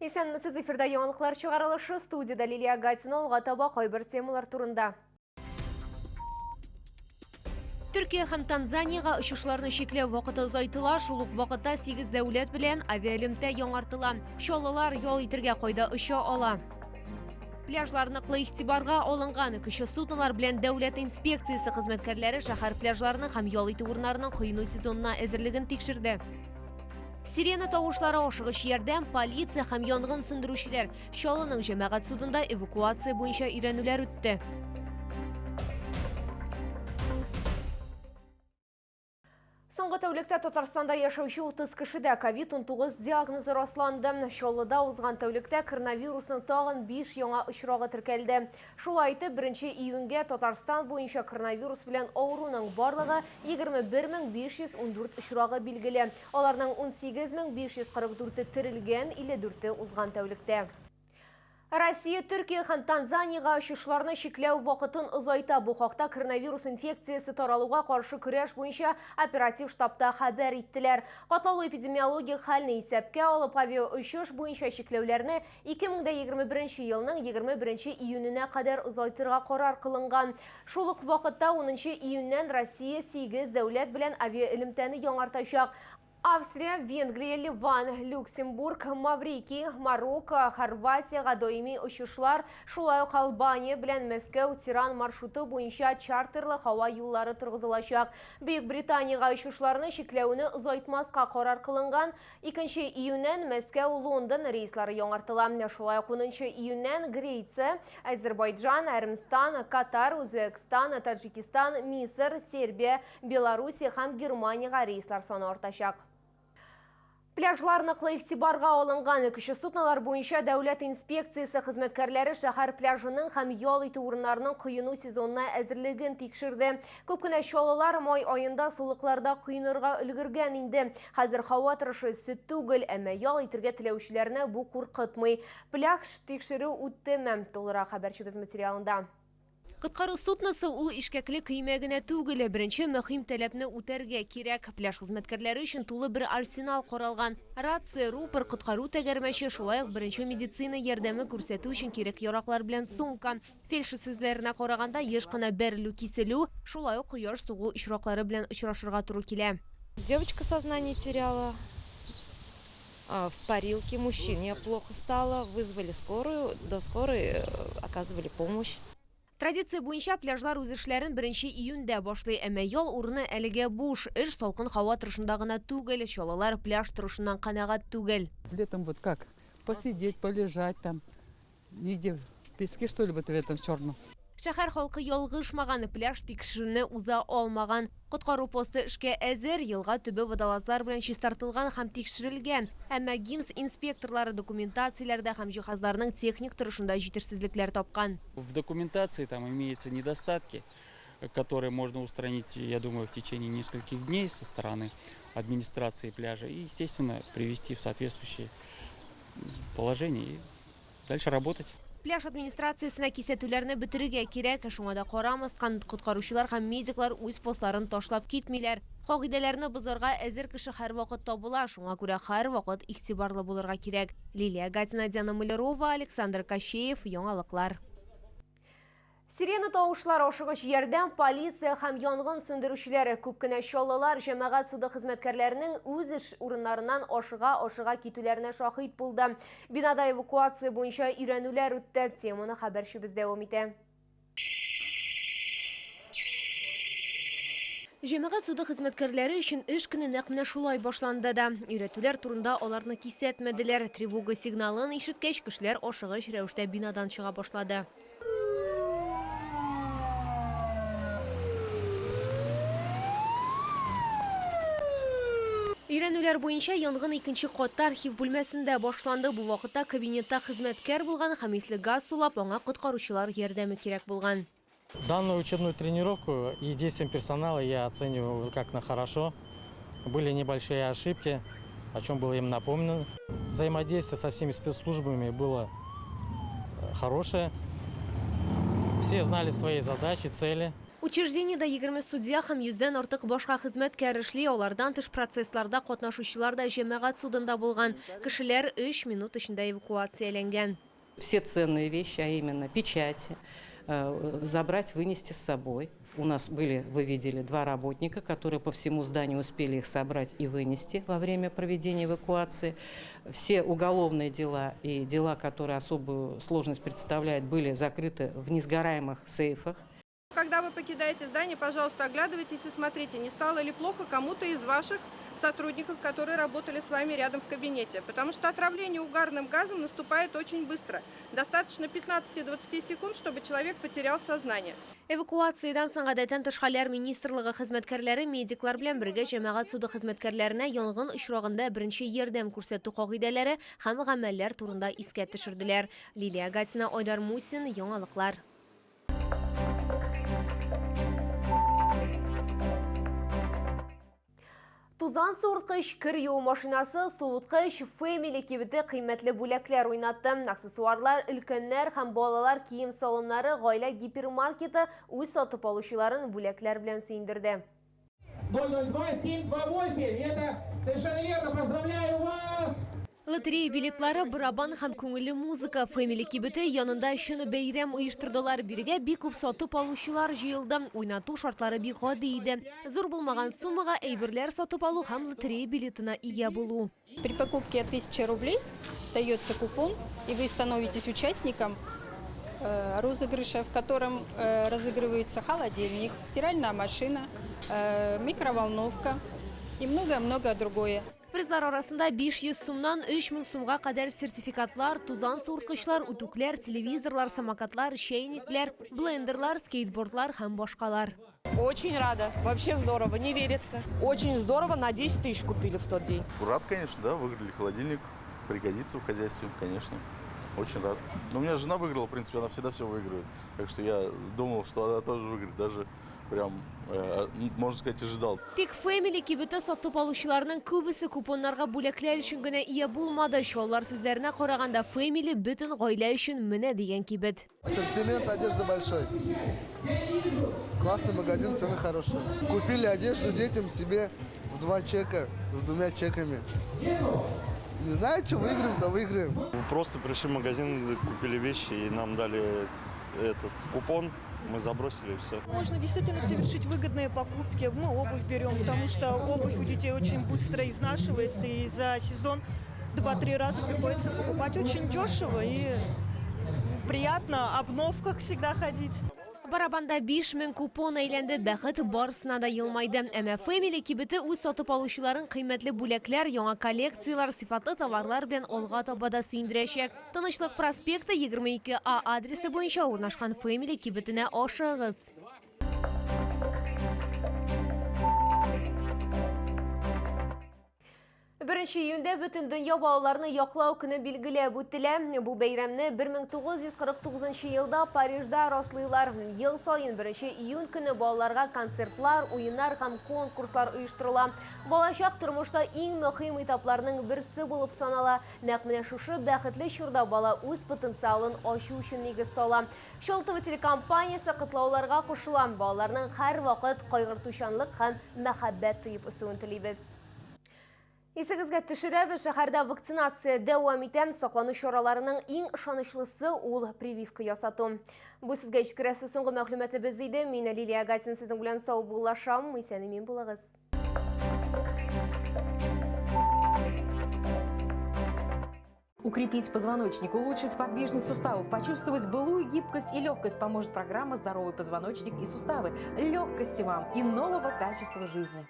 Исәнмесез, эфирда яңалыклар чыгарылышы, студияда Лилия Гатина, алга таба кайбер темалар турында. Түркия һәм Танзанияга очышларны шикләү вакыты озайтыла, шул ук вакытта 8 дәүләт белән авиалемтә яңартыла. Чаллылар ял итәргә кайда оча ала. Пляжлар ныклы игътибарга алынган, кече суднолар белән дәүләт инспекциясе хезмәткәрләре шәһәр пляжларының һәм ял итү урыннарының коену сезонына әзерлеген тикшерде. Сирена тавышлары ашыгыч ярдәм, полиция һәм янгын сөндерүчеләр Чаллының җәмәгать судында эвакуация буенча өйрәнүләр үтте. Соңгы тәүлектә Татарстанда яшәүче 30 кешедә COVID-19 диагнозы расланды. Чаллыда узган тәүлектә коронавирусның тагын 5 яңа очрагы теркәлде. Шулай итеп, 1 июньгә Татарстан буенча коронавирус белән авыруның барлыгы 21514 очрагы билгеле. Аларның 18544 терелгән, 54 узган тәүлектә. Россия, Түркия һәм Танзанияга очышларны шикләү вакытын озайта. Бу хакта коронавирус инфекциясе таралуга каршы көрәш буенча оператив штабта хәбәр иттеләр. Катлаулы эпидемиологик хәлне исәпкә алып, авиаучыш буенча шикләүләрне 2021 елның 21 июненә кадәр озайтырга карар кылынган. Шул ук вакытта 10 июньнән Россия 8 дәүләт белән авиаэлемтәне яңартачак. Австрия, Венгрия, Ливан, Люксембург, Маврикий, Марокко, Хорватияга даими очышлар, шулай ук Албания белән Мәскәү Тиран маршруты буенча чартерлы һава юллары торгызылачак. Бөек Британияга очышларны шикләүне озайтмаска карар кылынган. 2 июньнән Мәскәү-Лондон рейслары яңартыла. Шулай ук 10 июньнән Греция, Азербайджан, Армстан, Катар, Үзбекстан, Таджикистан, Мисыр, Сербия, Белоруссия һәм Германияга рейслар саны артачак. Пляжлар ныклы игътибарга алынган, кече суднолар буенча дәүләт инспекциясе хезмәткәрләре шәһәр пляжының һәм ял итү урыннарының коену сезонына әзерлеген тикшерде. Күп кенә чаллылар май аенда сулыкларда коенырга өлгергән инде. Хәзер һава торышы сөт түгел, әмма ял итәргә теләүчеләрне бу куркытмый. Пляж тикшерү үтте, тулырак хәбәрчебез материалында. Коткару судносы ул ишкәкле көймә генә түгел, беренче мөһим таләпне үтәргә кирәк. Пляж хезмәткәрләре өчен тулы бер арсенал каралган. Рация, рупор, коткару тәгәрмәче, шулай ук беренче медицина ярдәме күрсәтү өчен кирәк яраклар белән сумка. Фельдшер сүзләренә караганда, еш кына бәрелү, киселү, шулай ук кояш сугу очраклары белән очрашырга туры килә. Девочка сознание теряла. В парилке мужчине плохо стало. Вызвали скорую. До скорой оказывали помощь. Традиция буенча пляжлар үз эшләрен 1 июньдә башлый, әмма ял урыны әлегә буш. Эш салкын һава торышында гына түгел, чаллылар пляж торышыннан канәгать түгел. Летом вот как? Посидеть, полежать там. Нигде в песке, что ли, в этом черном. Шәһәр халкы ялгышмаган, пляж тикшерүне уза алмаган. Коткару посты эшкә әзер, елга төбе водолазлар белән чистартылган һәм тикшерелгән. Әмма ГИМС инспекторлары документацияләрдә һәм җиһазларның техник торышында җитешсезлекләр тапкан. В документации там имеются недостатки, которые можно устранить, я думаю, в течение нескольких дней со стороны администрации пляжа и, естественно, привести в соответствующее положение и дальше работать. Пляж администрациясына кисәтүләрне бетерергә кирәк, шуңа да карамастан коткаручылар һәм медиклар үз постларын ташлап китмиләр. Кагыйдәләрне бозарга әзер кеше һәрвакыт табыла, шуңа күрә һәрвакыт игътибарлы булырга кирәк. Лилия Гатина, Диана Мулярова, Александр Кащеев, яңалыклар. Сирена тавышлары ашыгыч ярдәм, полиция һәм янгын сөндерүчеләре, күп кенә чаллылар җәмәгать суда хезмәткәрләренең үз эш урыннарыннан ашыга китүләренә шаһит булды. Бинада эвакуация буенча өйрәнүләр үтте. Теманы хәбәрчебез дәвам итә. Җәмәгать суда хезмәткәрләре өчен эш көне нәкъ менә шулай башланды да. Өйрәтүләр турында аларны кисәтмәделәр. Тревога сигналын ишеткәч, кешеләр ашыгыч рәвештә бинадан чыга башлады. Өйрәнүләр буенча янгын 2нче катта архив бүлмәсендә башланды. Бу вакытта кабинетта хезмәткәр булган һәм исле газ сулап, аңа коткаручылар ярдәме кирәк булган. Данную учебную тренировку и действиям персонала я оцениваю как на хорошо. Были небольшие ошибки, о чем было им напомнено. Взаимодействие со всеми спецслужбами было хорошее. Все знали свои задачи, цели. Учреждениеда 20 судья һәм 100дән артык башка хезмәткәр эшли, алардан тыш процессларда катнашучылар да җәмәгать судында булган. Кешеләр 3 минут эчендә эвакуацияләнгән. Все ценные вещи, а именно печати, забрать, вынести с собой. У нас были, вы видели, 2 работника, которые по всему зданию успели их собрать и вынести во время проведения эвакуации. Все уголовные дела и дела, которые особую сложность представляют, были закрыты в несгораемых сейфах. Когда вы покидаете здание, пожалуйста, оглядывайтесь и смотрите, не стало ли плохо кому-то из ваших сотрудников, которые работали с вами рядом в кабинете. Потому что отравление угарным газом наступает очень быстро. Достаточно 15-20 секунд, чтобы человек потерял сознание. Эвакуациядан соң гадәттән тыш хәлләр министрлыгы хезмәткәрләре медиклар белән бергә җәмәгать суды хезмәткәрләренә янгын очрагында беренче ярдәм күрсәтү кагыйдәләре һәм гамәлләр турында искә төшерделәр. Лилия Гатина, Айдар Мусин, яңалыклар. Тузан суырткыч, кир юу машинасы, суыткыч, Family кибете кыйммәтле бүләкләр уйнатты. Аксессуарлар, өлкәннәр һәм балалар кием салоннары, гаилә гипермаркеты үз сатып алучыларын бүләкләр белән сөендерде. 002-728, это совершенно верно, поздравляю вас! Лотерея билетлары, барабан һәм күңелле музыка. Family кибете янында өчен бәйрәм оештырдылар. Биргә бик күп сатып алучылар җыелды. Уйнату шартлары бик гади иде. Зур булмаган суммага әйберләр сатып алу һәм лотерея билетына ия булу. При покупке от 1000 рублей дается купон, и вы становитесь участником розыгрыша, в котором разыгрывается холодильник, стиральная машина, микроволновка и много-много другое. Призлар арасында 500 сумнан 3000 сумга кадәр сертификатлар, тузан суырткычлар, үтүкләр, телевизорлар, самокатлар, чәйникләр, блендерлар, скейтбордлар һәм башкалар. Очень рада. Вообще здорово, не верится. Очень здорово, на 10 тысяч купили в тот день. Рад, конечно, да, выиграли холодильник, пригодится в хозяйстве, конечно. Очень рад. Но у меня жена выиграла, в принципе, она всегда все выигрывает. Так что я думал, что она тоже выиграет, даже прям, можно сказать, ожидал. Тик Family кибете сатып алучыларның күбесе купоннарга бүләкләр өчен генә ия булмады. Шулар сүзләренә караганда Family бөтен гаилә өчен менә дигән кибет. Ассортимент одежды большой. Классный магазин, цены хорошие. Купили одежду детям себе в 2 чека, с 2 чеками. Не знаю, что выиграем, то выиграем. Просто пришли в магазин, купили вещи и нам дали этот купон. Мы забросили и все. Можно действительно совершить выгодные покупки. Мы обувь берем, потому что обувь у детей очень быстро изнашивается. И за сезон 2-3 раза приходится покупать очень дешево и приятно. Обновках всегда ходить. Барабанда 5000 купон әйләнде, бәхет барысына да елмайды. Әмә Family кибете үз сатып алучыларын кыйммәтле бүләкләр, яңа коллекциялар, сыйфатлы товарлар белән алга таба да сөендерәчәк. Тынычлык проспекты 22А адресы буенча урнашкан Family кибетенә ашыгыз. 1 июньдә бөтен дөнья балаларны яклау көне билгеләп үтелә. Бу бәйрәмне 1949 елда Парижда раслыйлар. Ел сайын 1 июнь көне балаларга концертлар, уеннар һәм конкурслар оештырыла. Балачак тормышта иң мөһим этапларның берсе булып санала. Нәкъ менә шушы бәхетле чорда бала үз потенциалын ачу өчен нигез сала. Шол ТВ телекомпаниясе котлауларга кушыла. Балаларның һәр вакыт кайгыртучанлык һәм мәхәббәт тоеп үсүен телибез. Исегезгә төшерәбез, шәһәрдә вакцинация дәвам итә. Саклану чараларының иң ышанычлысы ул прививка ясату. Бу сезгә җиткерәсе соңгы мәгълүматларыбыз иде. Мин Лилия Гатина сезнең белән сау булашам. Исән-имин булыгыз. Укрепить позвоночник, улучшить подвижность суставов, почувствовать былую гибкость и легкость поможет программа «Здоровый позвоночник и суставы». Легкости вам и нового качества жизни.